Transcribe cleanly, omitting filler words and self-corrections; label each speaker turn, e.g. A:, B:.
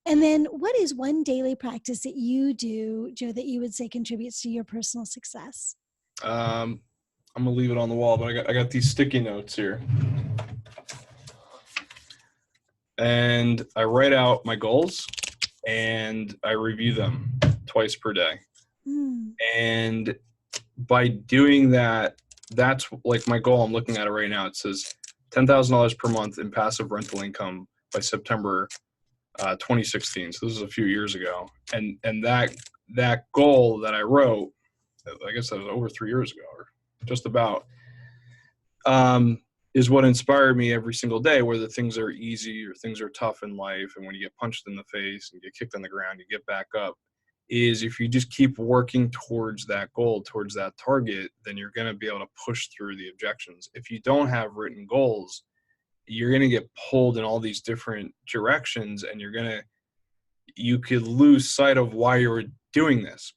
A: And then what is one daily practice that you do, Joe, that you would say contributes to your personal success?
B: Um, I'm gonna leave it on the wall, but I got these sticky notes here, and I write out my goals and I review them twice per day.
A: Mm,
B: And by doing that, that's like my goal. I'm looking at it right now. It says $10,000 per month in passive rental income by September 2016. So this is a few years ago, and that goal that I wrote, I guess that was over 3 years ago, or just about, um, is what inspired me every single day. Whether things are easy or things are tough in life, and when you get punched in the face and get kicked on the ground, you get back up. Is if you just keep working towards that goal, towards that target, then you're going to be able to push through the objections. If you don't have written goals, you're going to get pulled in all these different directions, and you could lose sight of why you're doing this.